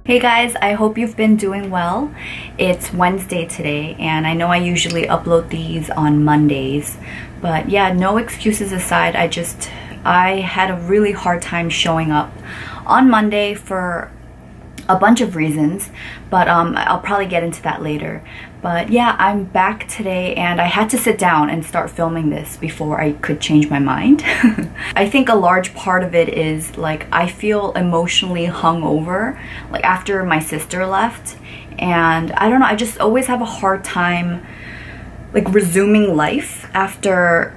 Hey guys, I hope you've been doing well. It's Wednesday today, and I know I usually upload these on Mondays, but yeah, no excuses aside, I had a really hard time showing up on Monday for a bunch of reasons, but I'll probably get into that later. But yeah, I'm back today and I had to sit down and start filming this before I could change my mind. I think a large part of it is like I feel emotionally hungover like after my sister left, and I don't know, I just always have a hard time like resuming life after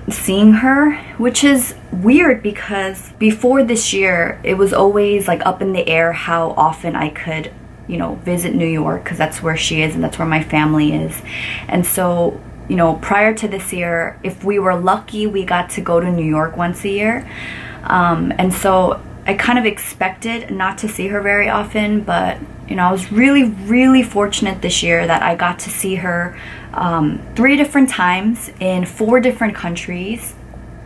seeing her, which is weird because before this year it was always like up in the air how often I could, you know, visit New York because that's where she is and that's where my family is. And so, you know, prior to this year, if we were lucky, we got to go to New York once a year. And so I kind of expected not to see her very often, but you know, I was really fortunate this year that I got to see her 3 different times in 4 different countries.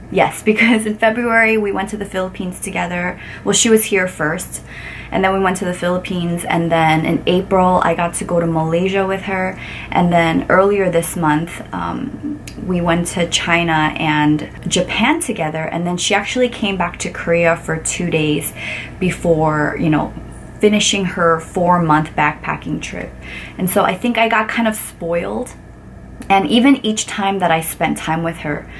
Yes, because in February we went to the Philippines together. Well, she was here first, and then we went to the Philippines, and then in April I got to go to Malaysia with her, and then earlier this month we went to China and Japan together, and then she actually came back to Korea for 2 days before, you know, finishing her 4-month backpacking trip. And so I think I got kind of spoiled. And even each time that I spent time with her,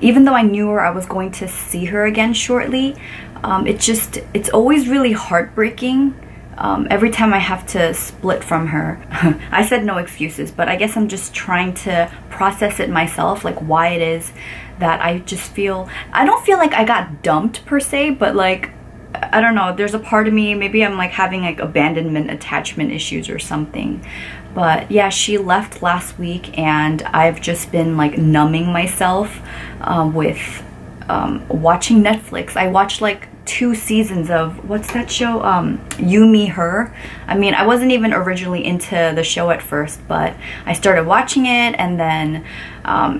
even though I knew I was going to see her again shortly, it's always really heartbreaking every time I have to split from her. I said no excuses, but I guess I'm just trying to process it myself, like why it is that I just feel, I don't feel like I got dumped per se, but like, I don't know, there's a part of me, maybe I'm like having like abandonment attachment issues or something. But yeah, she left last week and I've just been like numbing myself with watching Netflix. I watched like 2 seasons of, what's that show? You, Me, Her. I mean, I wasn't even originally into the show at first, but I started watching it, and then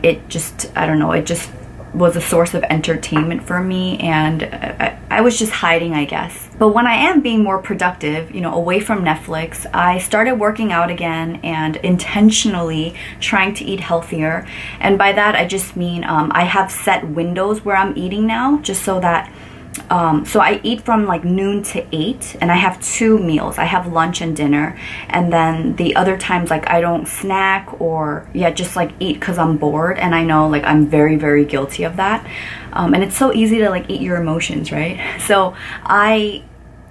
it just, I don't know, it just was a source of entertainment for me, and I was just hiding, I guess. But when I am being more productive, you know, away from Netflix, I started working out again and intentionally trying to eat healthier. And by that, I just mean I have set windows where I'm eating now, just so that so I eat from like noon to 8, and I have 2 meals. I have lunch and dinner, and then the other times like I don't snack or just like eat because I'm bored, and I know like I'm very guilty of that. And it's so easy to like eat your emotions, right? So I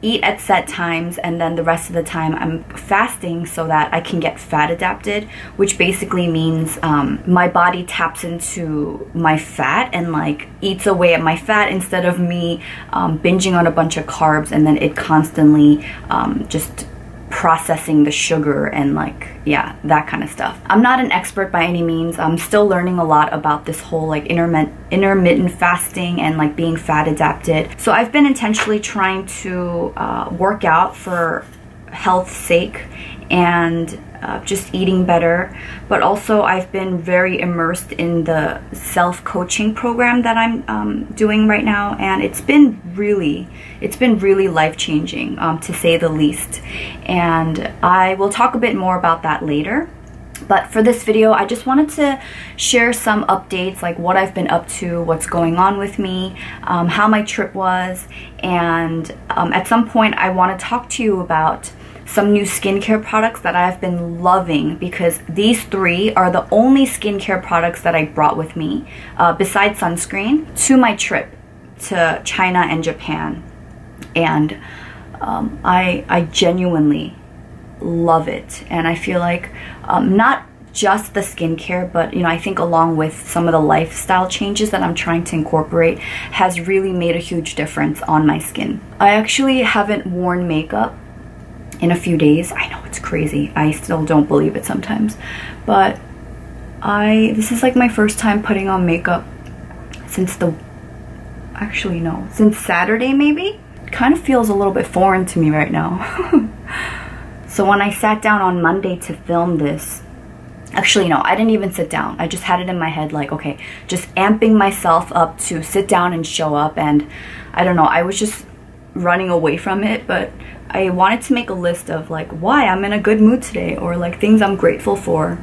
eat at set times, and then the rest of the time I'm fasting so that I can get fat adapted, which basically means my body taps into my fat and like eats away at my fat instead of me binging on a bunch of carbs and then it constantly just processing the sugar and like, yeah, that kind of stuff. I'm not an expert by any means. I'm still learning a lot about this whole like intermittent fasting and like being fat adapted. So I've been intentionally trying to work out for health's sake and just eating better, but also I've been very immersed in the self-coaching program that I'm doing right now, and it's been really life-changing, to say the least. And I will talk a bit more about that later. But for this video, I just wanted to share some updates, like what I've been up to, what's going on with me, how my trip was, and at some point I want to talk to you about some new skincare products that I've been loving, because these 3 are the only skincare products that I brought with me, besides sunscreen, to my trip to China and Japan. And I genuinely love it, and I feel like not just the skincare, but you know, I think along with some of the lifestyle changes that I'm trying to incorporate has really made a huge difference on my skin. I actually haven't worn makeup in a few days. I know, it's crazy. I still don't believe it sometimes, but this is like my first time putting on makeup since since Saturday maybe. It kind of feels a little bit foreign to me right now. So when I sat down on Monday to film this, actually no, I didn't even sit down. I just had it in my head like, okay, just amping myself up to sit down and show up, and I don't know, I was just running away from it, but I wanted to make a list of like why I'm in a good mood today, or like things I'm grateful for.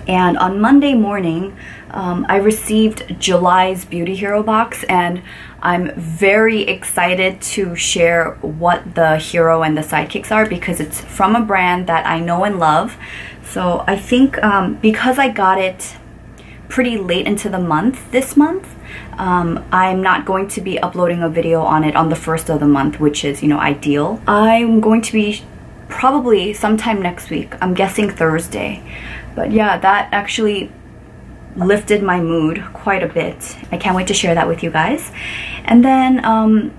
And on Monday morning, I received July's Beauty Hero box, and I'm very excited to share what the hero and the sidekicks are because it's from a brand that I know and love. So I think because I got it pretty late into the month this month, I'm not going to be uploading a video on it on the first of the month, which is, you know, ideal. I'm going to be probably sometime next week. I'm guessing Thursday. But yeah, that actually lifted my mood quite a bit. I can't wait to share that with you guys. And then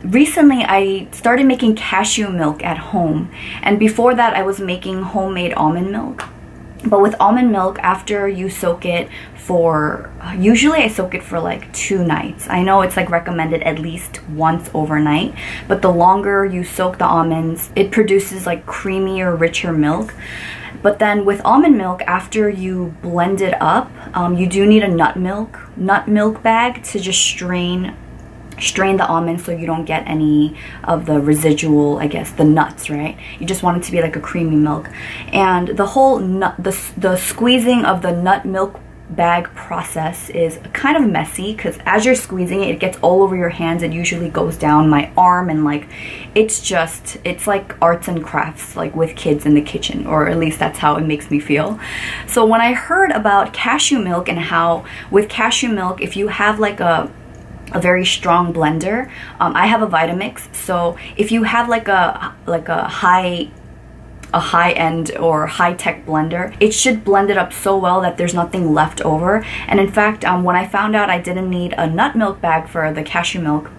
recently I started making cashew milk at home. And before that I was making homemade almond milk. But with almond milk, after you soak it for, usually I soak it for like 2 nights. I know it's like recommended at least once overnight, but the longer you soak the almonds, it produces like creamier, richer milk. But then with almond milk, after you blend it up, you do need a nut milk bag to just strain the almonds so you don't get any of the residual, I guess, the nuts, right? You just want it to be like a creamy milk. And the whole the squeezing of the nut milk bag process is kind of messy because as you're squeezing it, it gets all over your hands. It usually goes down my arm, and like it's like arts and crafts, like with kids in the kitchen, or at least that's how it makes me feel. So when I heard about cashew milk and how with cashew milk, if you have like a very strong blender, I have a Vitamix, so if you have like a high-end or high-tech blender, it should blend it up so well that there's nothing left over. And in fact, when I found out I didn't need a nut milk bag for the cashew milk,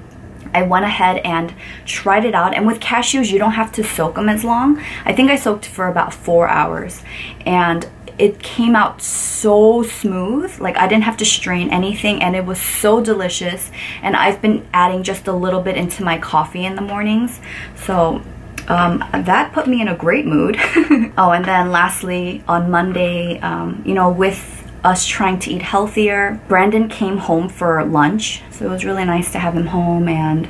I went ahead and tried it out. And with cashews, you don't have to soak them as long. I think I soaked for about 4 hours, and it came out so smooth. Like I didn't have to strain anything, and it was so delicious. And I've been adding just a little bit into my coffee in the mornings. So that put me in a great mood. Oh, and then lastly, on Monday, you know, with us trying to eat healthier, Brandon came home for lunch. So it was really nice to have him home, and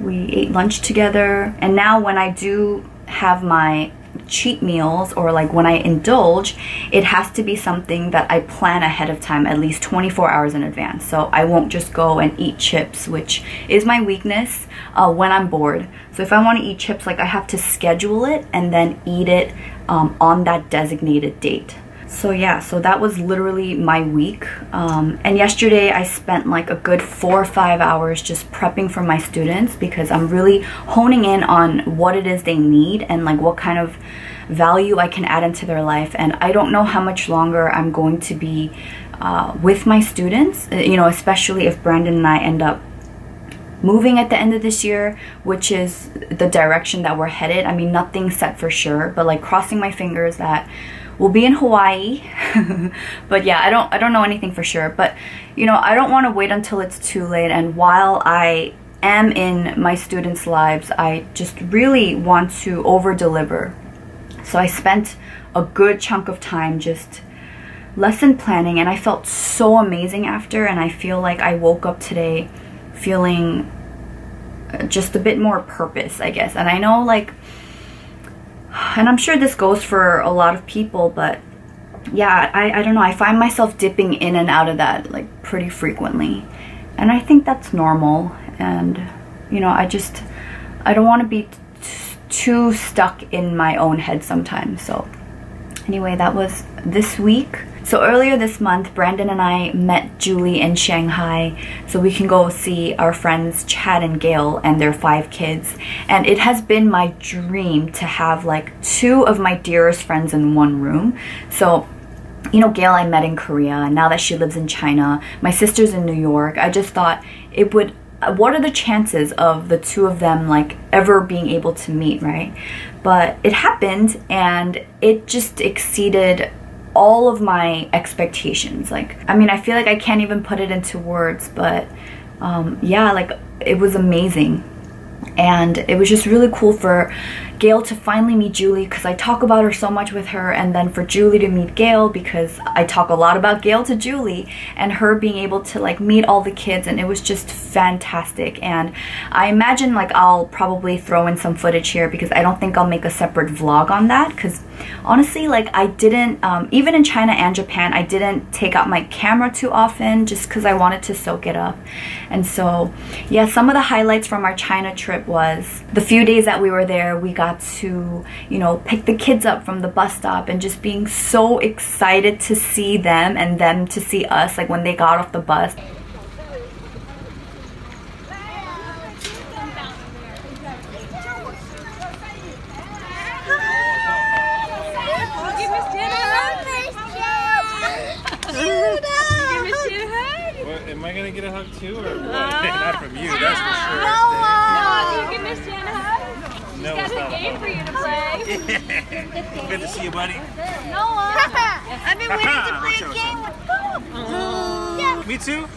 we ate lunch together. And now when I do have my cheat meals, or like when I indulge, it has to be something that I plan ahead of time, at least 24 hours in advance. So I won't just go and eat chips, which is my weakness when I'm bored. So if I want to eat chips, like I have to schedule it and then eat it on that designated date. So yeah, so that was literally my week. And yesterday I spent like a good 4 or 5 hours just prepping for my students, because I'm really honing in on what it is they need and like what kind of value I can add into their life. And I don't know how much longer I'm going to be with my students, you know, especially if Brandon and I end up moving at the end of this year, which is the direction that we're headed. I mean, nothing's set for sure, but like crossing my fingers that we'll be in Hawaii. But yeah, I don't know anything for sure. But you know, I don't want to wait until it's too late. And while I am in my students' lives, I just really want to over deliver. So I spent a good chunk of time just lesson planning, and I felt so amazing after. And I feel like I woke up today feeling just a bit more purpose, I guess. And I know, like, and I'm sure this goes for a lot of people, but yeah, I don't know, I find myself dipping in and out of that like pretty frequently, and I think that's normal. And you know, I don't want to be too stuck in my own head sometimes. So anyway, that was this week. So earlier this month, Brandon and I met Julie in Shanghai so we can go see our friends Chad and Gail and their 5 kids. And it has been my dream to have like 2 of my dearest friends in one room. So, you know, Gail I met in Korea, and now that she lives in China, my sister's in New York, I just thought it would, what are the chances of the 2 of them like ever being able to meet, right? But it happened, and it just exceeded all of my expectations. Like, I mean, I feel like I can't even put it into words, but yeah, like it was amazing. And it was just really cool for Gail to finally meet Julie, because I talk about her so much with her, and then for Julie to meet Gail because I talk a lot about Gail to Julie, and her being able to like meet all the kids, and it was just fantastic. And I imagine like I'll probably throw in some footage here because I don't think I'll make a separate vlog on that, because honestly like I didn't even in China and Japan I didn't take out my camera too often just because I wanted to soak it up. And so yeah, some of the highlights from our China trip was the few days that we were there. We got to, you know, pick the kids up from the bus stop and just being so excited to see them and them to see us, like when they got off the bus. Am I gonna get a hug too, or not from you? That's for sure. No, you give Miss Jenn a hug. No, She's got a game for you to play. Good to see you, buddy. I've been waiting to play a game with Me too.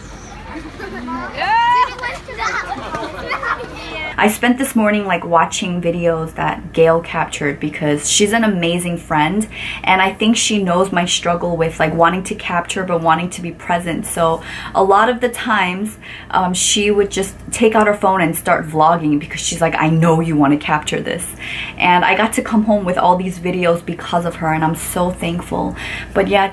I spent this morning like watching videos that Gail captured because she's an amazing friend, and I think she knows my struggle with like wanting to capture but wanting to be present. So a lot of the times she would just take out her phone and start vlogging because she's like, I know you want to capture this. And I got to come home with all these videos because of her, and I'm so thankful. But yeah,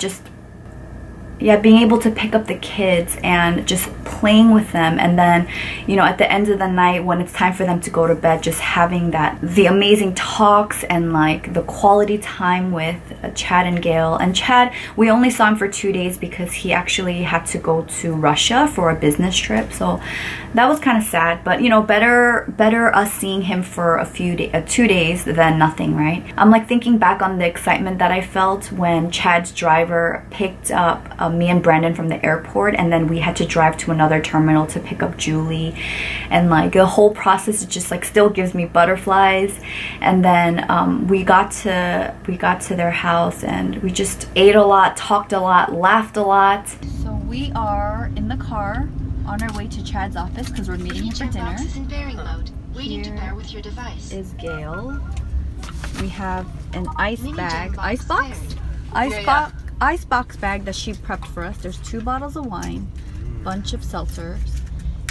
being able to pick up the kids and just playing with them, and then, you know, at the end of the night when it's time for them to go to bed, just having the amazing talks and like the quality time with Chad and Gail. And Chad, we only saw him for 2 days because he actually had to go to Russia for a business trip, so that was kind of sad. But you know, better us seeing him for a 2 days than nothing, right? I'm like thinking back on the excitement that I felt when Chad's driver picked up me and Brandon from the airport, and then we had to drive to another terminal to pick up Julie, and like the whole process, it just like still gives me butterflies. And then we got to their house, and we just ate a lot, talked a lot, laughed a lot. So we are in the car on our way to Chad's office because we're meeting him for dinner. Here is Gail. We have an icebox bag that she prepped for us. There's 2 bottles of wine, bunch of seltzers,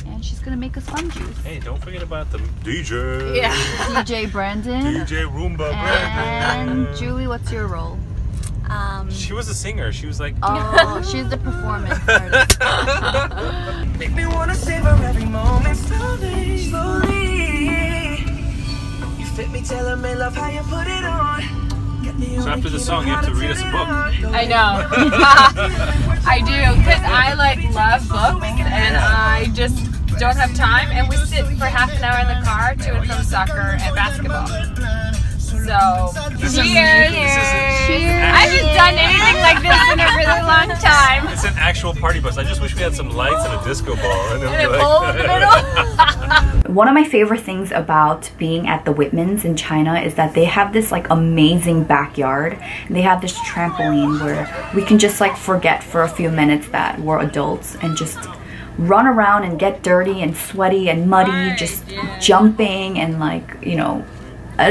and she's gonna make us fun juice. Hey, don't forget about the DJ. Yeah. DJ Brandon. DJ Roomba Brandon. And Julie, what's your role? She was a singer. She was like, oh, she's the performance artist. Make me wanna savor every moment slowly, slowly. You fit me, tailor me, love how you put it on. so after the song, you have to read us a book. I know. I do, because I like love books, and I just don't have time. And we sit for half an hour in the car to and from soccer and basketball. So, cheers! I haven't done anything like this in a really long time. It's an actual party bus. I just wish we had some lights and a disco ball. And a pole in the middle. One of my favorite things about being at the Whitmans in China is that they have this like amazing backyard. They have this trampoline where we can just like forget for a few minutes that we're adults and just run around and get dirty and sweaty and muddy, just jumping and like, you know,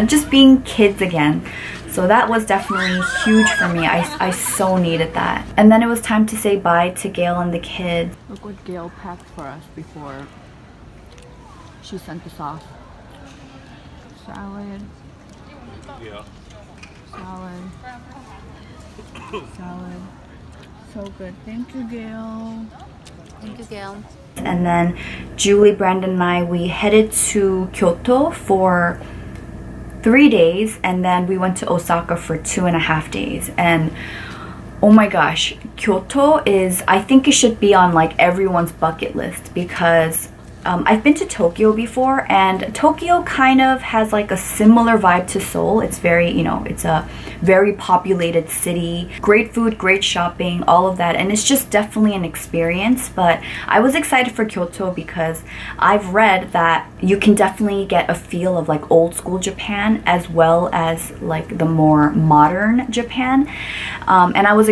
just being kids again. So that was definitely huge for me. I so needed that. And then it was time to say bye to Gail and the kids. Look what Gail packed for us before she sent us off. Salad. Yeah. Salad. Salad. So good. Thank you, Gail. Thank you, Gail. And then Julie, Brandon, and I, we headed to Kyoto for 3 days, and then we went to Osaka for 2.5 days. And oh my gosh, Kyoto is, I think it should be on like everyone's bucket list, because I've been to Tokyo before, and Tokyo kind of has like a similar vibe to Seoul. It's very, you know, it's a very populated city, great food, great shopping, all of that, and it's just definitely an experience. But I was excited for Kyoto because I've read that you can definitely get a feel of like old school Japan as well as like the more modern Japan, and I was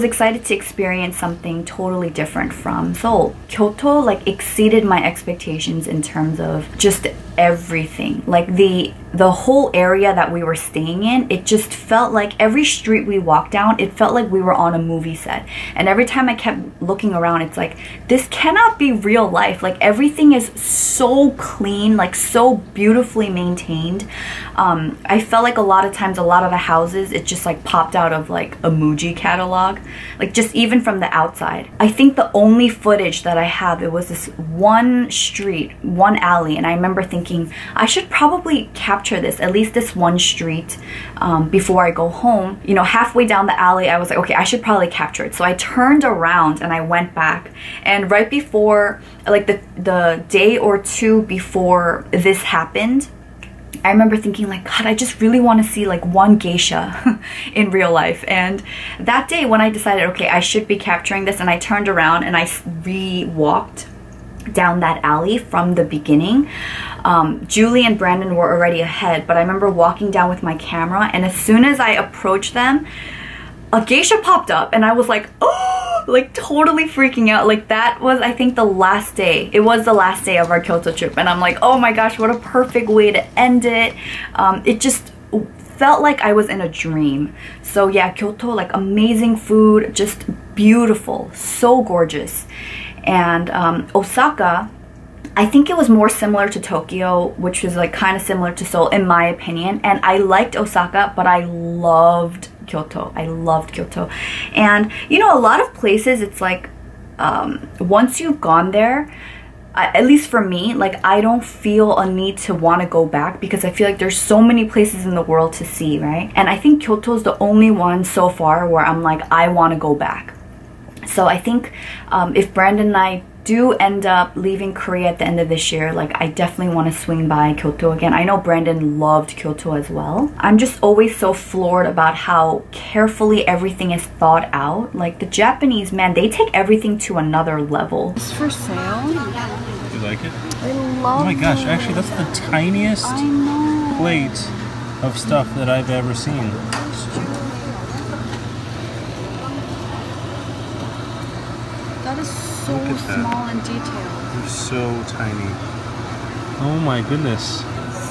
excited to experience something totally different from Seoul. Kyoto like exceeded my expectations in terms of just everything. Like the whole area that we were staying in, it just felt like every street we walked down, it felt like we were on a movie set. And every time I kept looking around, it's like, this cannot be real life. Like everything is so clean, like so beautifully maintained. I felt like a lot of times, a lot of the houses, it just like popped out of like a Muji catalog, like just even from the outside. I think the only footage that I have, it was this one street, one alley, and I remember thinking I should probably capture this, at least this one street, before I go home. You know, halfway down the alley, I was like, okay, I should probably capture it. So I turned around and I went back, and right before, like the day or two before this happened, I remember thinking like, God, I just really want to see like one geisha in real life. And that day when I decided, okay, I should be capturing this, and I turned around and I re-walked down that alley from the beginning. Julie and Brandon were already ahead, but I remember walking down with my camera, and as soon as I approached them, a geisha popped up, and I was like, oh, like totally freaking out. Like that was, I think, the last day. It was the last day of our Kyoto trip, and I'm like, oh my gosh, what a perfect way to end it. It just felt like I was in a dream. So yeah, Kyoto, like amazing food, just beautiful, so gorgeous. And Osaka, I think it was more similar to Tokyo, which was like kind of similar to Seoul in my opinion. And I liked Osaka, but I loved Kyoto. I loved Kyoto. And you know, a lot of places, it's like once you've gone there, at least for me, like I don't feel a need to want to go back, because I feel like there's so many places in the world to see, right? And I think Kyoto is the only one so far where I'm like, I want to go back. So I think if Brandon and I do end up leaving Korea at the end of this year, like I definitely want to swing by Kyoto again. I know Brandon loved Kyoto as well. I'm just always so floored about how carefully everything is thought out. Like the Japanese, man, they take everything to another level. It's for sale. Do you like it? I love it. Oh my gosh, actually that's the tiniest plate of stuff that I've ever seen. That is so small and detailed. They're so tiny. Oh my goodness.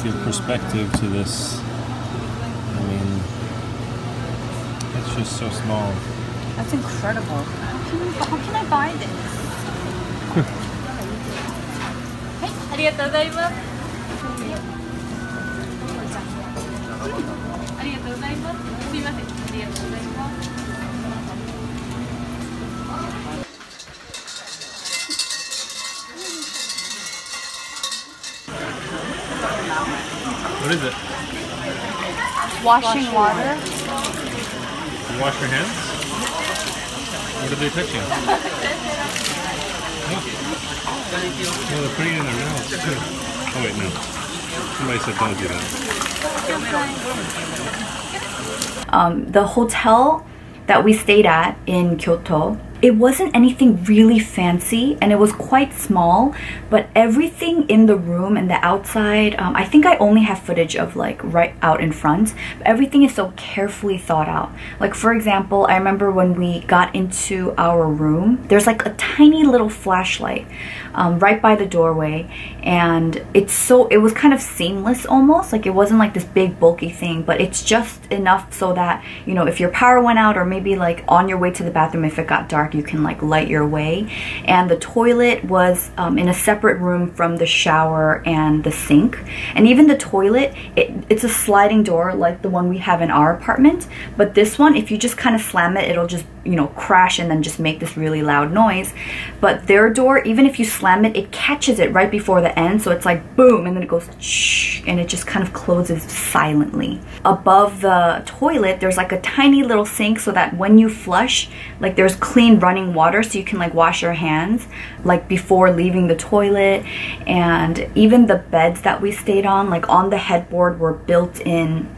Give perspective to this. I mean, it's just so small. That's incredible. How can I buy this? Hey, arigatou gozaimasu. Arigatou gozaimasu. Sumimasen. Arigatou gozaimasu. What is it? Washing water. You wash your hands? What are they touching? Oh, they're putting it in their mouths too. Oh wait, no. Somebody said don't do that. The hotel that we stayed at in Kyoto, it wasn't anything really fancy, and it was quite small, but everything in the room and the outside, I think I only have footage of like right out in front, but everything is so carefully thought out. Like for example, I remember when we got into our room, there's like a tiny little flashlight right by the doorway, and it was kind of seamless almost, like it wasn't like this big bulky thing, but it's just enough so that, you know, if your power went out, or maybe like on your way to the bathroom, if it got dark, you can like light your way. And the toilet was in a separate room from the shower and the sink. And even the toilet, it's a sliding door like the one we have in our apartment, but this one, if you just kind of slam it, it'll just, you know, crash and then just make this really loud noise. But their door, even if you slam it, it catches it right before the end, so it's like boom, and then it goes shh, and it just kind of closes silently. Above the toilet, there's like a tiny little sink, so that when you flush, like there's clean running water, so you can like wash your hands like before leaving the toilet. And even the beds that we stayed on, like on the headboard, were built in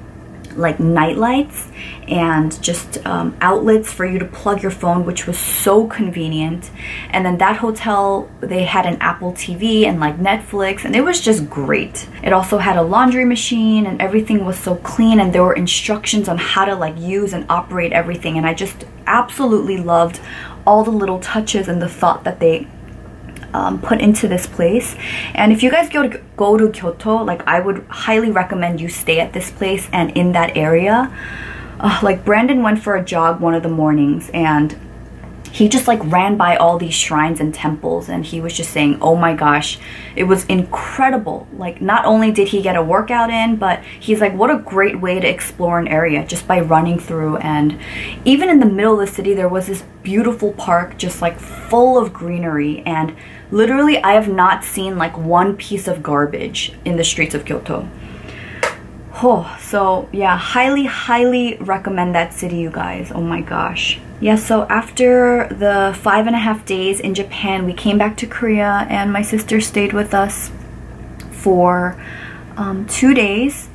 like night lights and just outlets for you to plug your phone, which was so convenient. And then that hotel, they had an Apple TV and like Netflix, and it was just great. It also had a laundry machine, and everything was so clean, and there were instructions on how to like use and operate everything. And I just absolutely loved all the little touches and the thought that they put into this place. And if you guys go to Kyoto, like I would highly recommend you stay at this place and in that area. Like Brandon went for a jog one of the mornings and he just like ran by all these shrines and temples, and he was just saying, oh my gosh, it was incredible. Like not only did he get a workout in, but he's like, what a great way to explore an area just by running through. And even in the middle of the city, there was this beautiful park just like full of greenery, and literally I have not seen like one piece of garbage in the streets of Kyoto. Oh, so yeah, highly recommend that city, you guys. Oh my gosh. Yeah, so after the 5.5 days in Japan, we came back to Korea, and my sister stayed with us for 2 days.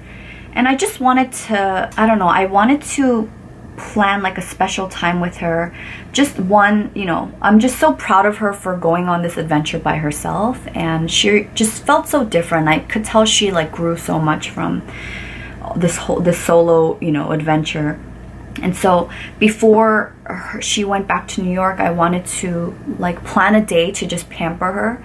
And I just wanted to, I don't know, I wanted to plan like a special time with her. Just one, you know, I'm just so proud of her for going on this adventure by herself, and she just felt so different. I could tell she like grew so much from this solo, you know, adventure. And so before she went back to New York, I wanted to like plan a day to just pamper her.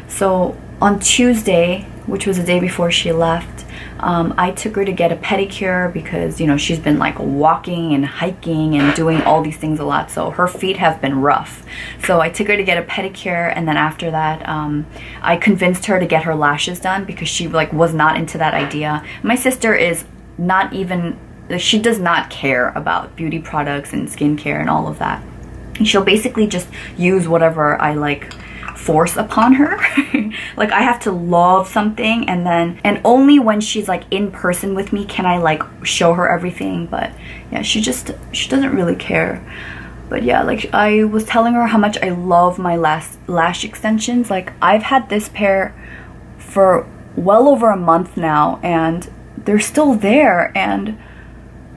So on Tuesday, which was the day before she left, I took her to get a pedicure because, you know, she's been like walking and hiking and doing all these things a lot, so her feet have been rough. So I took her to get a pedicure, and then after that I convinced her to get her lashes done because she like was not into that idea. My sister is not even, she does not care about beauty products and skincare and all of that. And she'll basically just use whatever I like force upon her. Like I have to love something, and only when she's like in person with me can I like show her everything. But yeah, she doesn't really care. But yeah, like I was telling her how much I love my lash extensions. Like I've had this pair for well over a month now, and they're still there, and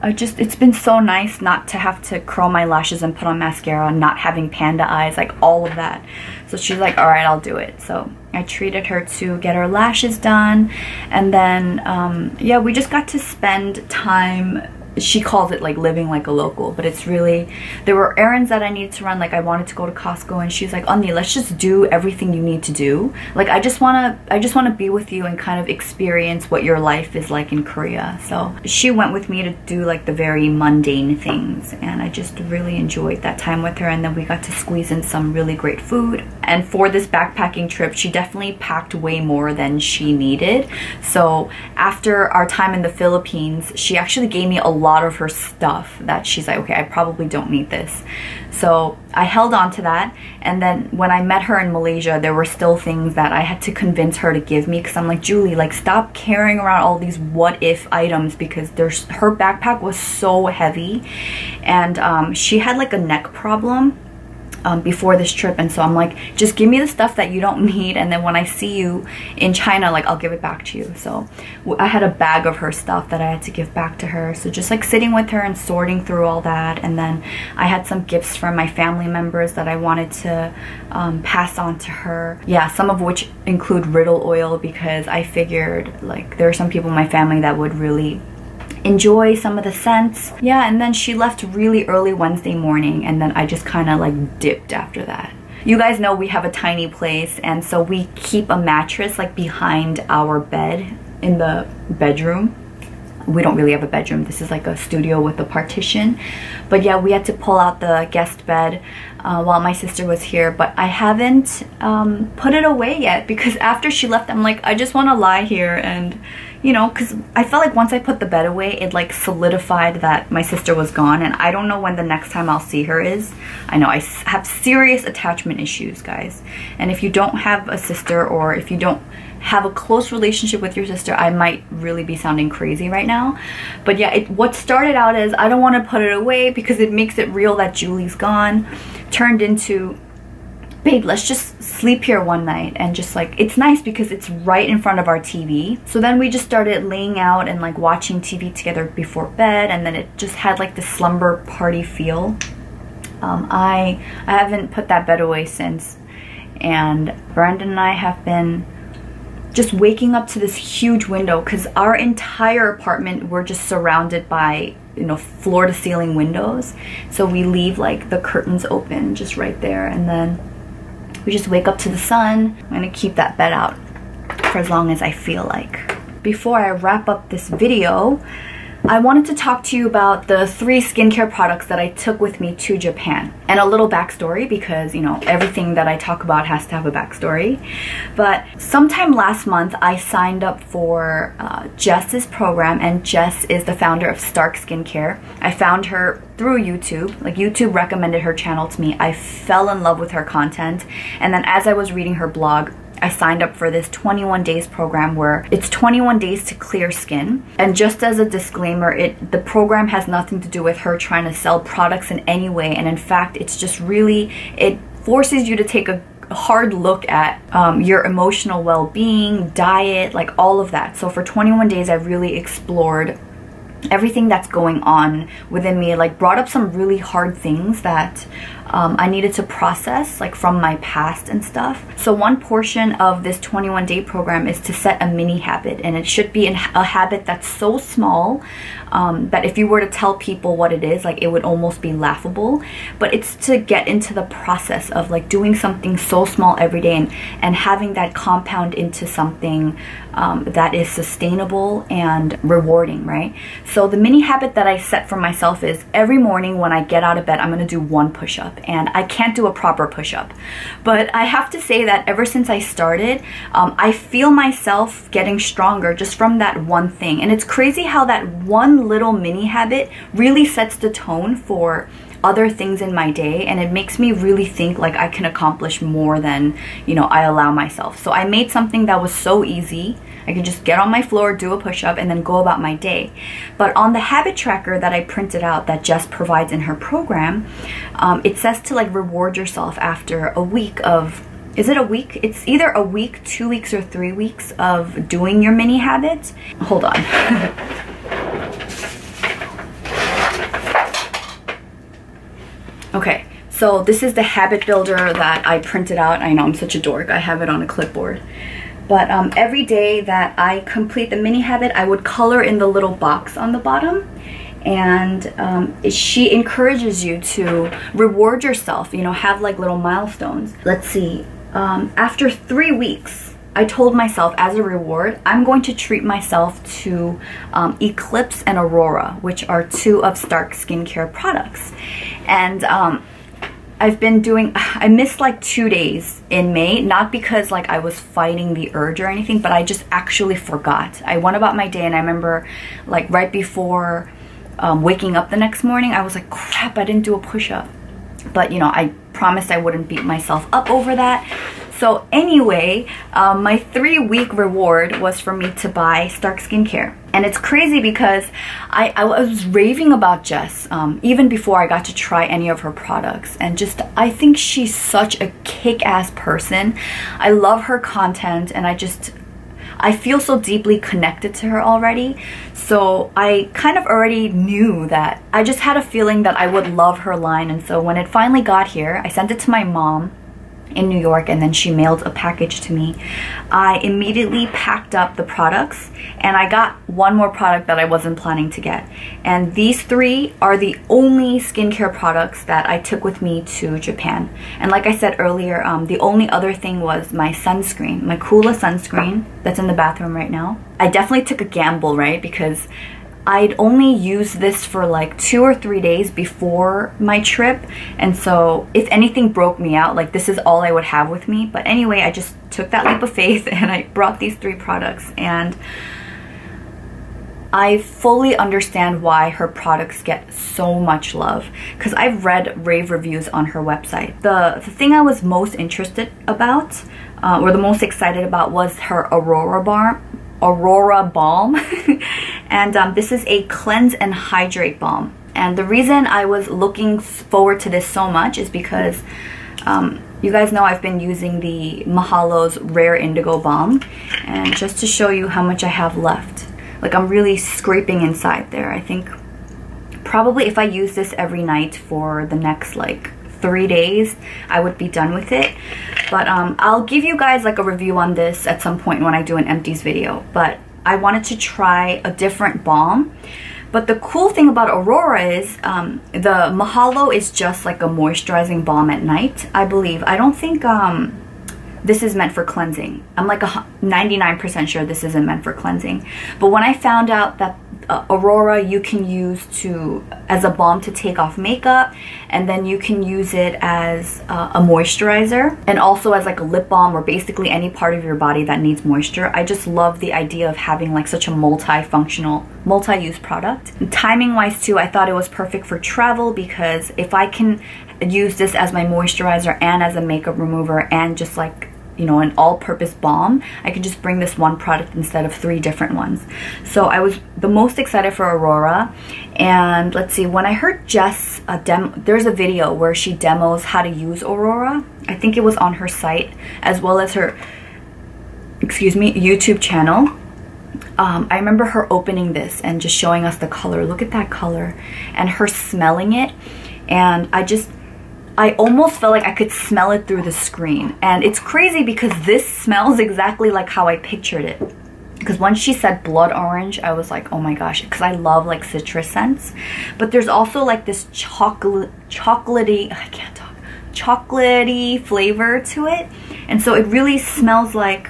it's been so nice not to have to curl my lashes and put on mascara, not having panda eyes, like all of that. So she's like, all right, I'll do it. So I treated her to get her lashes done, and then yeah, we just got to spend time. She calls it like living like a local, but it's really, there were errands that I needed to run. Like I wanted to go to Costco, and she's like, Onni, let's just do everything you need to do. Like I just want to be with you and kind of experience what your life is like in Korea. So she went with me to do like the very mundane things, and I just really enjoyed that time with her. And then we got to squeeze in some really great food. And for this backpacking trip, she definitely packed way more than she needed. So after our time in the Philippines, she actually gave me a lot of her stuff that she's like, okay, I probably don't need this. So I held on to that, and then when I met her in Malaysia, there were still things that I had to convince her to give me, because I'm like, Julie, like stop carrying around all these what if items, because her backpack was so heavy, and she had like a neck problem before this trip, and so I'm like, just give me the stuff that you don't need, and then when I see you in China, like I'll give it back to you. So I had a bag of her stuff that I had to give back to her. So just like sitting with her and sorting through all that, and then I had some gifts from my family members that I wanted to pass on to her. Yeah, some of which include riddle oil, because I figured like there are some people in my family that would really enjoy some of the scents. Yeah, and then she left really early Wednesday morning, and then I just kind of like dipped after that. You guys know we have a tiny place, and so we keep a mattress like behind our bed in the bedroom. We don't really have a bedroom. This is like a studio with a partition. But yeah, we had to pull out the guest bed while my sister was here, but I haven't put it away yet, because after she left, I'm like, I just want to lie here, and you know, because I felt like once I put the bed away, it like solidified that my sister was gone, and I don't know when the next time I'll see her is. I know I have serious attachment issues, guys, and if you don't have a sister, or if you don't have a close relationship with your sister, I might really be sounding crazy right now. But yeah, what started out as I don't want to put it away because it makes it real that Julie's gone, turned into, babe, let's just sleep here one night, and just like, it's nice because it's right in front of our TV. So then we just started laying out and like watching TV together before bed, and then it just had like this slumber party feel. I haven't put that bed away since, and Brandon and I have been just waking up to this huge window, because our entire apartment, we're just surrounded by, you know, floor to ceiling windows. So we leave like the curtains open just right there, and then We just wake up to the sun. I'm gonna keep that bed out for as long as I feel like. Before I wrap up this video, I wanted to talk to you about the 3 skincare products that I took with me to Japan. And a little backstory, because, you know, everything that I talk about has to have a backstory. But sometime last month, I signed up for Jess's program, and Jess is the founder of Stark Skincare. I found her through YouTube. Like, YouTube recommended her channel to me. I fell in love with her content. And then as I was reading her blog, I signed up for this 21 days program where it's 21 days to clear skin. And just as a disclaimer, the program has nothing to do with her trying to sell products in any way. And in fact, it's just really, it forces you to take a hard look at your emotional well-being, diet, like all of that. So for 21 days, I really explored everything that's going on within me, like brought up some really hard things that I needed to process, like from my past and stuff. So one portion of this 21-day program is to set a mini habit, and it should be a habit that's so small that if you were to tell people what it is, like it would almost be laughable. But it's to get into the process of like doing something so small every day and having that compound into something that is sustainable and rewarding, right? So the mini habit that I set for myself is every morning when I get out of bed, I'm gonna do 1 push-up. And I can't do a proper push-up, but I have to say that ever since I started, I feel myself getting stronger just from that one thing. And it's crazy how that one little mini habit really sets the tone for other things in my day, and it makes me really think like I can accomplish more than, you know, I allow myself. So I made something that was so easy. I can just get on my floor, do a push-up, and then go about my day. But on the habit tracker that I printed out that Jess provides in her program, it says to like reward yourself after a week of, is it a week? It's either a week, 2 weeks, or 3 weeks of doing your mini habits. Hold on. Okay, so this is the habit builder that I printed out. I know I'm such a dork. I have it on a clipboard. But every day that I complete the mini habit, I would color in the little box on the bottom. And she encourages you to reward yourself, you know, have like little milestones. Let's see, after 3 weeks, I told myself as a reward, I'm going to treat myself to Eclipse and Aurora, which are 2 of Stark Skincare products. And I've been doing, I missed like 2 days in May, not because like I was fighting the urge or anything, but I just actually forgot. I went about my day, and I remember like right before waking up the next morning, I was like, crap, I didn't do a push-up. But you know, I promised I wouldn't beat myself up over that. So anyway, my 3-week reward was for me to buy Stark Skincare. And it's crazy because I was raving about Jess even before I got to try any of her products. And just, I think she's such a kick-ass person. I love her content, and I feel so deeply connected to her already. So I kind of already knew that. I just had a feeling that I would love her line. And so when it finally got here, I sent it to my mom in New York, and then she mailed a package to me. I immediately packed up the products, and I got one more product that I wasn't planning to get. And these 3 are the only skincare products that I took with me to Japan. And like I said earlier, the only other thing was my sunscreen, my Coola sunscreen that's in the bathroom right now. I definitely took a gamble, right? Because I'd only used this for like 2 or 3 days before my trip, and so if anything broke me out, like this is all I would have with me. But anyway, I just took that leap of faith and I brought these 3 products, and I fully understand why her products get so much love, because I've read rave reviews on her website. The thing I was most interested about, or the most excited about, was her Aurora Balm. And this is a cleanse and hydrate balm. And the reason I was looking forward to this so much is because you guys know I've been using the Mahalo's Rare Indigo Balm. And just to show you how much I have left, like I'm really scraping inside there. I think probably if I use this every night for the next like 3 days, I would be done with it. But I'll give you guys like a review on this at some point when I do an empties video. But I wanted to try a different balm But the cool thing about Aurora is the Mahalo is just like a moisturizing balm at night, I believe. I don't think this is meant for cleansing. I'm like 99% sure this isn't meant for cleansing. But when I found out that Aurora you can use as a balm to take off makeup, and then you can use it as a moisturizer, and also as like a lip balm, or basically any part of your body that needs moisture. I just love the idea of having like such a multi-functional, multi-use product. And timing wise too, I thought it was perfect for travel, because if I can use this as my moisturizer and as a makeup remover and just like, you know, an all-purpose balm, I could just bring this one product instead of 3 different ones. So I was the most excited for Aurora. And let's see, when I heard Jess there's a video where she demos how to use Aurora. I think it was on her site as well as her, excuse me, YouTube channel. I remember her opening this and just showing us the color. Look at that color, and her smelling it, and I almost felt like I could smell it through the screen. And it's crazy because this smells exactly like how I pictured it. Because when she said blood orange, I was like, oh my gosh, because I love like citrus scents. But there's also like this chocolatey, I can't talk, chocolatey flavor to it. And so it really smells like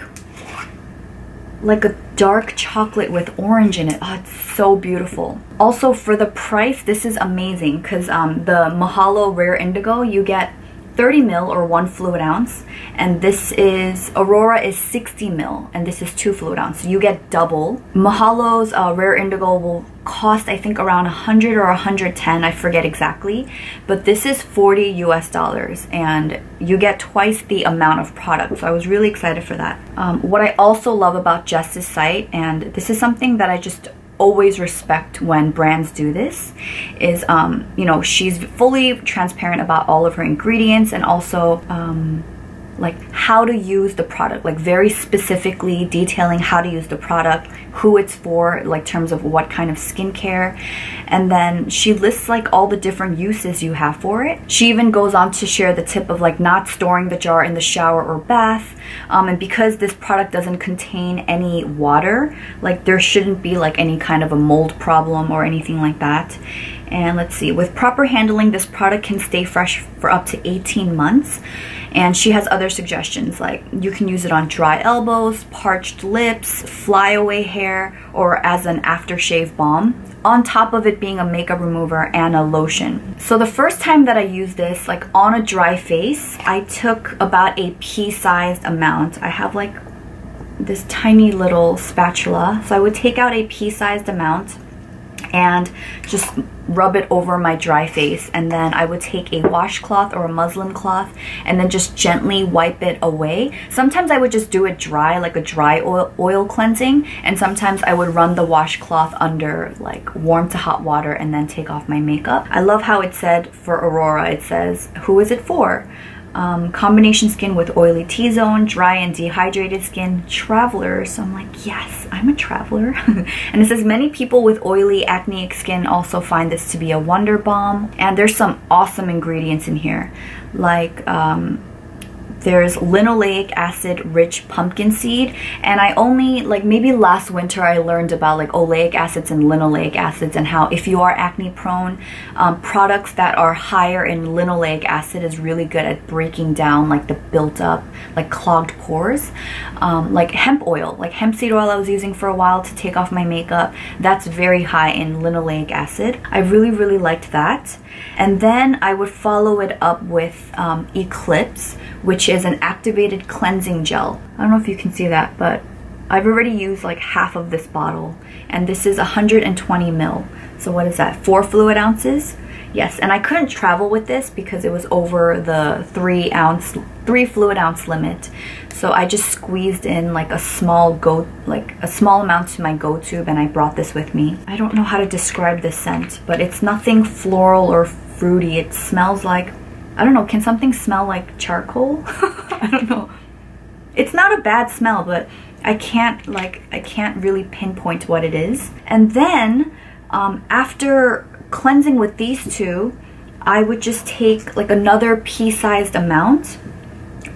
a dark chocolate with orange in it. Oh, it's so beautiful. Also, for the price, this is amazing, because the Mahalo Rare Indigo, you get 30 ml or 1 fluid ounce, and this is, Aurora is 60 ml, and this is 2 fluid ounce. So you get double. Mahalo's Rare Indigo will cost, I think, around 100 or 110, I forget exactly, but this is $40 US, and you get twice the amount of product. So I was really excited for that. What I also love about Jess's site, and this is something that I just always respect when brands do this, is you know, she's fully transparent about all of her ingredients, and also like how to use the product, like very specifically detailing how to use the product, who it's for, like terms of what kind of skincare, and then she lists like all the different uses you have for it. She even goes on to share the tip of like not storing the jar in the shower or bath, and because this product doesn't contain any water, like there shouldn't be like any kind of a mold problem or anything like that. And let's see, with proper handling, this product can stay fresh for up to 18 months. And she has other suggestions, like you can use it on dry elbows, parched lips, flyaway hair, or as an aftershave balm, on top of it being a makeup remover and a lotion. So the first time that I used this, like on a dry face, I took about a pea-sized amount. I have like this tiny little spatula, so I would take out a pea-sized amount and just rub it over my dry face, and then I would take a washcloth or a muslin cloth and then just gently wipe it away. Sometimes I would just do it dry, like a dry oil cleansing, and sometimes I would run the washcloth under like warm to hot water and then take off my makeup. I love how it said for Aurora, it says, who is it for? Combination skin with oily T-zone, dry and dehydrated skin, travelers. So I'm like, yes, I'm a traveler. And it says many people with oily acneic skin also find this to be a wonder balm. And there's some awesome ingredients in here, like there's linoleic acid rich pumpkin seed, and I only, like maybe last winter I learned about like oleic acids and linoleic acids, and how if you are acne prone, products that are higher in linoleic acid is really good at breaking down like the built up, like clogged pores. Like hemp oil, like hemp seed oil I was using for a while to take off my makeup, that's very high in linoleic acid. I really liked that. And then I would follow it up with Eclipse, which is an activated cleansing gel. I don't know if you can see that, but I've already used like half of this bottle, and this is 120 ml. So what is that, 4 fluid ounces? Yes, and I couldn't travel with this because it was over the 3 fluid ounce limit. So I just squeezed in like a small amount to my go tube, and I brought this with me. I don't know how to describe this scent, but it's nothing floral or fruity. It smells like, I don't know, can something smell like charcoal? I don't know. It's not a bad smell, but I can't really pinpoint what it is. And then after cleansing with these two, I would just take like another pea-sized amount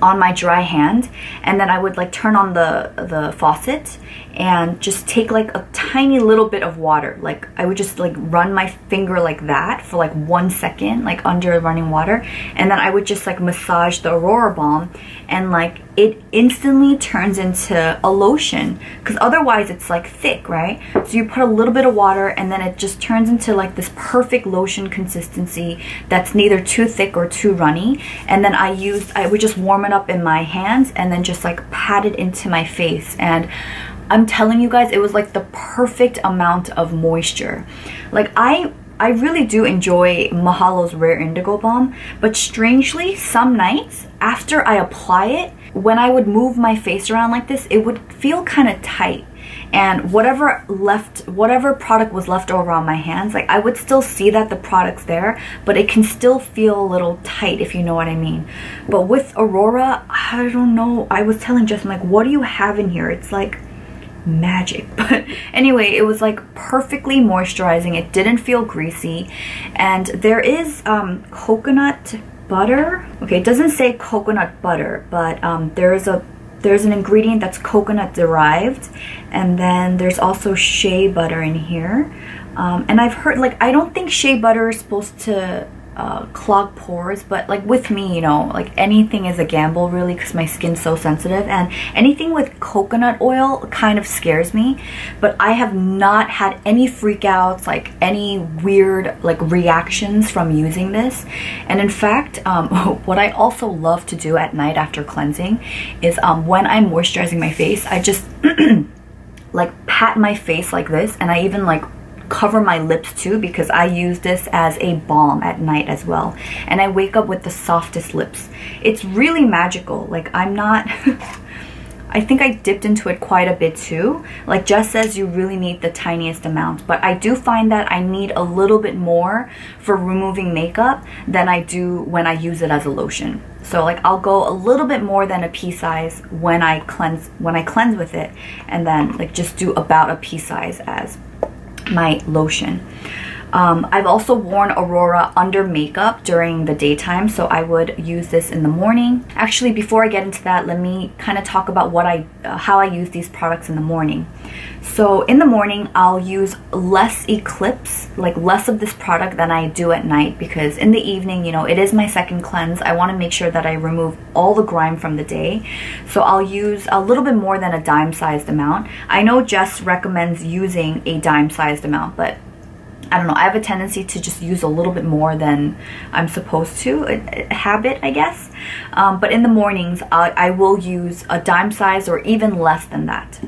on my dry hand, and then I would like turn on the faucet and just take like a tiny little bit of water. Like I would just like run my finger like that for like 1 second, like under running water, and then I would just like massage the Aurora Balm, and like it instantly turns into a lotion, because otherwise it's like thick, right? So you put a little bit of water and then it just turns into like this perfect lotion consistency that's neither too thick or too runny. And then I would just warm it up in my hands and then just like pat it into my face, and I'm telling you guys, it was like the perfect amount of moisture. Like I really do enjoy Mahalo's Rare Indigo Balm, but strangely, some nights after I apply it, when I would move my face around like this, it would feel kind of tight. And whatever product was left over on my hands, like I would still see that the product's there, but it can still feel a little tight, if you know what I mean. But with Aurora, I don't know, I was telling Justin, like, what do you have in here? It's like magic. But anyway, it was like perfectly moisturizing. It didn't feel greasy, and there is coconut butter. Okay, it doesn't say coconut butter, but there's an ingredient that's coconut derived, and then there's also shea butter in here. And I've heard, like, I don't think shea butter is supposed to clog pores, but like with me, you know, like anything is a gamble really, because my skin's so sensitive, and anything with coconut oil kind of scares me. But I have not had any freakouts, like any weird like reactions from using this. And in fact, what I also love to do at night after cleansing is when I'm moisturizing my face, I just like pat my face like this, and I even like cover my lips too, because I use this as a balm at night as well, and I wake up with the softest lips. It's really magical. Like I'm not I think I dipped into it quite a bit too. Like Jess says, you really need the tiniest amount, but I do find that I need a little bit more for removing makeup than I do when I use it as a lotion. So like I'll go a little bit more than a pea size when I cleanse with it, and then like just do about a pea size as my lotion. I've also worn Aurora under makeup during the daytime, so I would use this in the morning. Actually, before I get into that, let me kind of talk about how I use these products in the morning. So in the morning, I'll use less Eclipse, like less of this product than I do at night, because in the evening, you know, it is my second cleanse. I want to make sure that I remove all the grime from the day. So I'll use a little bit more than a dime-sized amount. I know Jess recommends using a dime-sized amount, but I don't know, I have a tendency to just use a little bit more than I'm supposed to, a habit, I guess. But in the mornings, I will use a dime size or even less than that.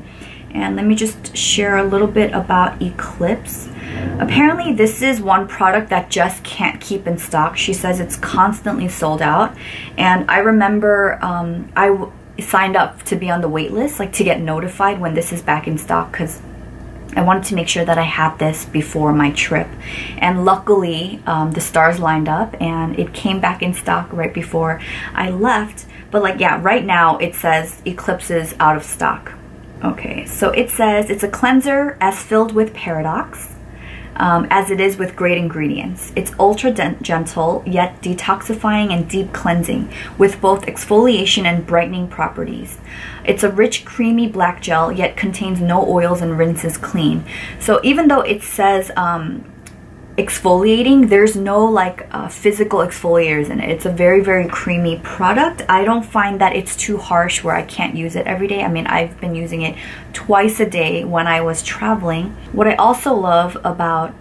And let me just share a little bit about Eclipse. Apparently, this is one product that Jess can't keep in stock. She says it's constantly sold out. And I remember I signed up to be on the wait list, like to get notified when this is back in stock, because I wanted to make sure that I had this before my trip. And luckily, the stars lined up and it came back in stock right before I left. But like, yeah, right now it says Eclipse is out of stock. Okay, so it says it's a cleanser as filled with paradox, as it is with great ingredients. It's ultra gentle, yet detoxifying and deep cleansing, with both exfoliation and brightening properties. It's a rich, creamy black gel, yet contains no oils and rinses clean. So even though it says exfoliating, there's no like physical exfoliators in it. It's a very, very creamy product. I don't find that it's too harsh where I can't use it every day. I mean, I've been using it twice a day when I was traveling. What I also love about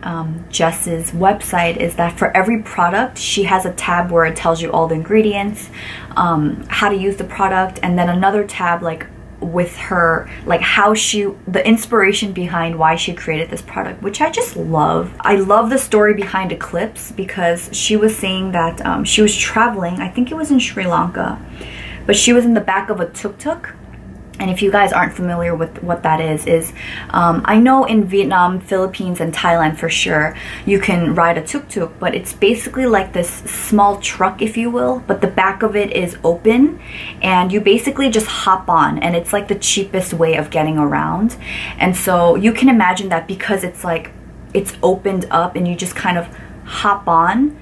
Jess's website is that for every product, she has a tab where it tells you all the ingredients, how to use the product, and then another tab like with her, like how the inspiration behind why she created this product, which I just love. I love the story behind Eclipse, because she was saying that she was traveling, I think it was in Sri Lanka, but she was in the back of a tuk-tuk. And if you guys aren't familiar with what that is I know in Vietnam, Philippines, and Thailand for sure, you can ride a tuk-tuk, but it's basically like this small truck, if you will, but the back of it is open, and you basically just hop on, and it's like the cheapest way of getting around. And so you can imagine that because it's like, it's opened up and you just kind of hop on,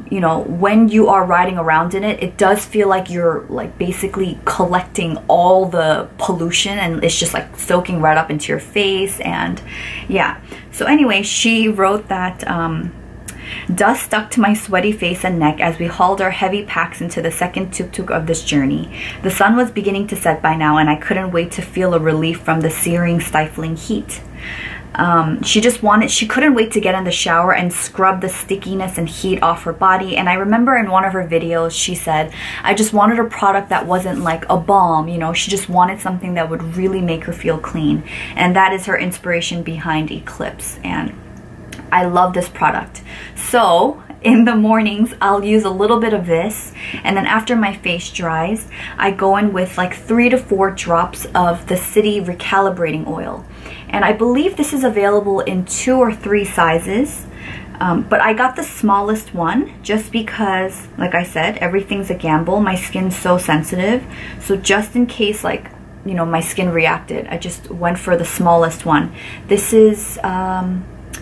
you know, when you are riding around in it, it does feel like you're like basically collecting all the pollution, and it's just like soaking right up into your face. And yeah, so anyway, she wrote that dust stuck to my sweaty face and neck as we hauled our heavy packs into the second tuk-tuk of this journey. The sun was beginning to set by now, and I couldn't wait to feel a relief from the searing, stifling heat. She couldn't wait to get in the shower and scrub the stickiness and heat off her body. And I remember in one of her videos, she said, I just wanted a product that wasn't like a balm, you know, she just wanted something that would really make her feel clean. And that is her inspiration behind Eclipse. And I love this product. So in the mornings, I'll use a little bit of this, and then after my face dries, I go in with like 3 to 4 drops of the City Recalibrating Oil. And I believe this is available in 2 or 3 sizes, but I got the smallest one just because, like I said, everything's a gamble. My skin's so sensitive, so just in case, like, you know, my skin reacted, I just went for the smallest one. This is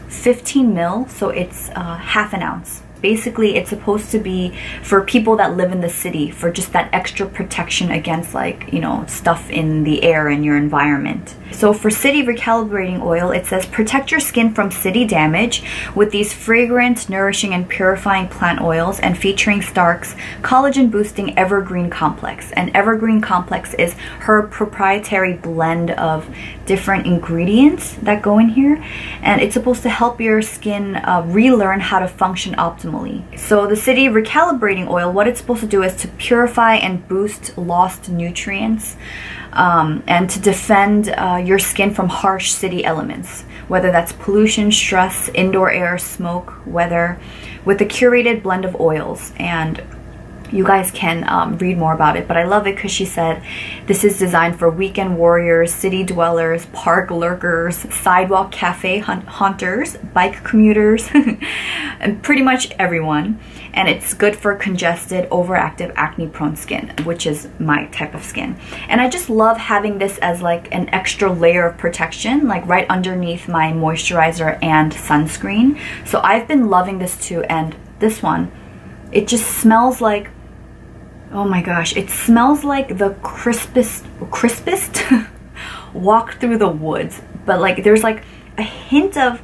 15 mil, so it's half an ounce. Basically, it's supposed to be for people that live in the city, for just that extra protection against, like, you know, stuff in the air in your environment. So for City Recalibrating Oil, it says protect your skin from city damage with these fragrant, nourishing, and purifying plant oils, and featuring Stark's collagen boosting Evergreen Complex. And Evergreen Complex is her proprietary blend of different ingredients that go in here, and it's supposed to help your skin relearn how to function optimally. So the City Recalibrating Oil, what it's supposed to do is to purify and boost lost nutrients, and to defend your skin from harsh city elements, whether that's pollution, stress, indoor air, smoke, weather, with a curated blend of oils. And you guys can read more about it, but I love it because she said this is designed for weekend warriors, city dwellers, park lurkers, sidewalk cafe haunters, bike commuters, and pretty much everyone. And it's good for congested, overactive, acne-prone skin, which is my type of skin. And I just love having this as like an extra layer of protection, like right underneath my moisturizer and sunscreen. So I've been loving this too. And this one, it just smells like, oh my gosh, it smells like the crispest walk through the woods. But like there's like a hint of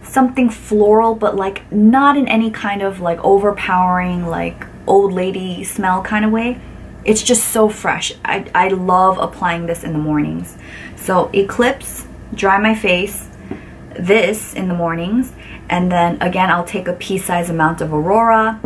something floral, but like not in any kind of like overpowering like old lady smell kind of way. It's just so fresh. I love applying this in the mornings. So Eclipse, dry my face, this in the mornings, and then again I'll take a pea-sized amount of Aurora,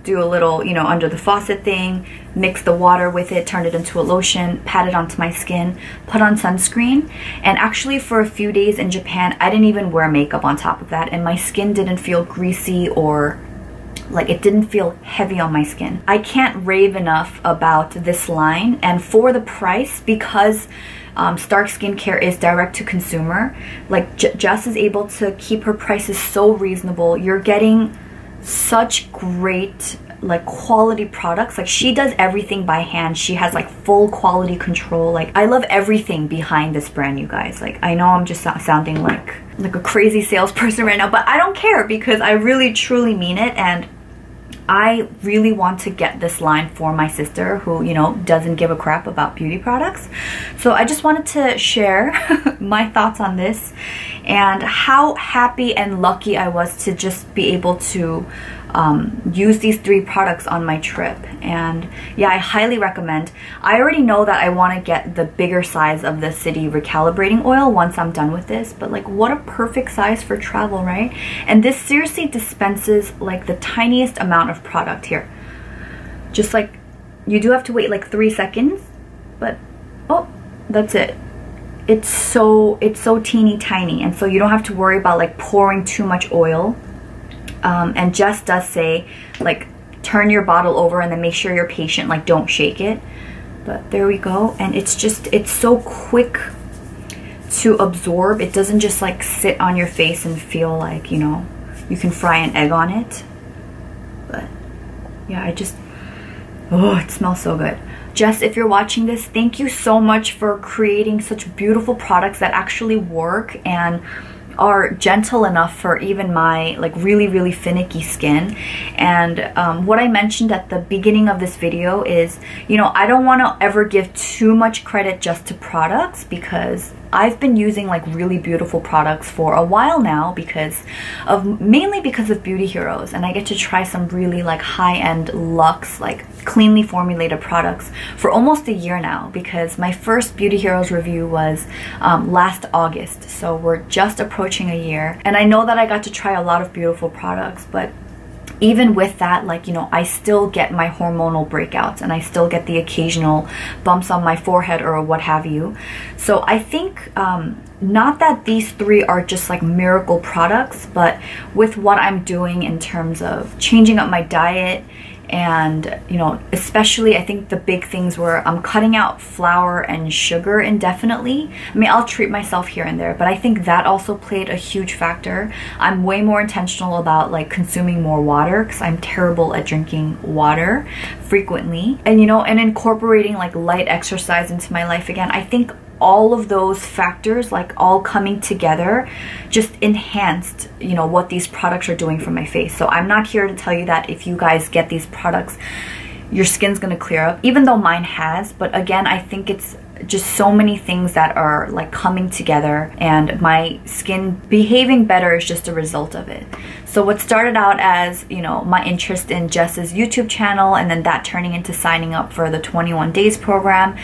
do a little, you know, under the faucet thing, mix the water with it, turn it into a lotion, pat it onto my skin, put on sunscreen. And actually for a few days in Japan, I didn't even wear makeup on top of that, and my skin didn't feel greasy or like it didn't feel heavy on my skin. I can't rave enough about this line, and for the price, because Stark Skincare is direct to consumer, like Jess is able to keep her prices so reasonable. You're getting such great like quality products. Like she does everything by hand. She has like full quality control. Like I love everything behind this brand, you guys. Like I know I'm just sounding like a crazy salesperson right now, but I don't care because I really truly mean it. And I really want to get this line for my sister who, you know, doesn't give a crap about beauty products. So I just wanted to share my thoughts on this and how happy and lucky I was to just be able to use these 3 products on my trip. And yeah, I highly recommend. I already know that I want to get the bigger size of the City Recalibrating Oil once I'm done with this, but like what a perfect size for travel, right? And this seriously dispenses like the tiniest amount of product here. Just like, you do have to wait like 3 seconds, but oh, that's it. It's so teeny tiny, and so you don't have to worry about like pouring too much oil. And Jess does say like turn your bottle over and then make sure you're patient, like don't shake it. But there we go. And it's so quick to absorb. It doesn't just like sit on your face and feel like, you know, you can fry an egg on it. But yeah, oh, it smells so good. Jess, if you're watching this, thank you so much for creating such beautiful products that actually work and are gentle enough for even my like really finicky skin. And what I mentioned at the beginning of this video is, you know, I don't want to ever give too much credit just to products, because I've been using like really beautiful products for a while now mainly because of Beauty Heroes, and I get to try some really like high-end luxe, like cleanly formulated products for almost a year now, because my first Beauty Heroes review was last August, so we're just approaching a year. And I know that I got to try a lot of beautiful products, but even with that, like, you know, I still get my hormonal breakouts and I still get the occasional bumps on my forehead or what have you. So I think not that these three are just like miracle products, but with what I'm doing in terms of changing up my diet, and, you know, especially I think the big things were I'm cutting out flour and sugar indefinitely. I mean, I'll treat myself here and there, but I think that also played a huge factor. I'm way more intentional about like consuming more water, because I'm terrible at drinking water frequently. And, you know, and incorporating like light exercise into my life again. I think all of those factors, like all coming together, just enhanced, you know, what these products are doing for my face. So I'm not here to tell you that if you guys get these products, your skin's gonna clear up, even though mine has. But again, I think it's just so many things that are like coming together, and my skin behaving better is just a result of it. So what started out as, you know, my interest in Jess's YouTube channel, and then that turning into signing up for the 21 days program,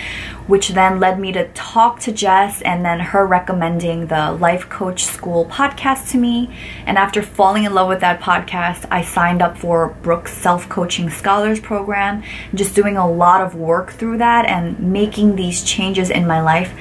which then led me to talk to Jess, and then her recommending the Life Coach School podcast to me. And after falling in love with that podcast, I signed up for Brooke's Self-Coaching Scholars Program, just doing a lot of work through that and making these changes in my life.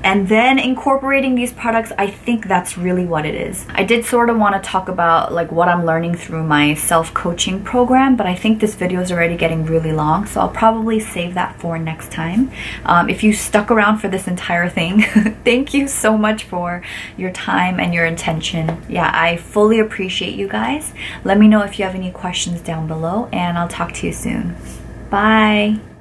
And then incorporating these products, I think that's really what it is. I did sort of want to talk about like what I'm learning through my self-coaching program, but I think this video is already getting really long, so I'll probably save that for next time. If you stuck around for this entire thing, thank you so much for your time and your attention. Yeah, I fully appreciate you guys. Let me know if you have any questions down below, and I'll talk to you soon. Bye!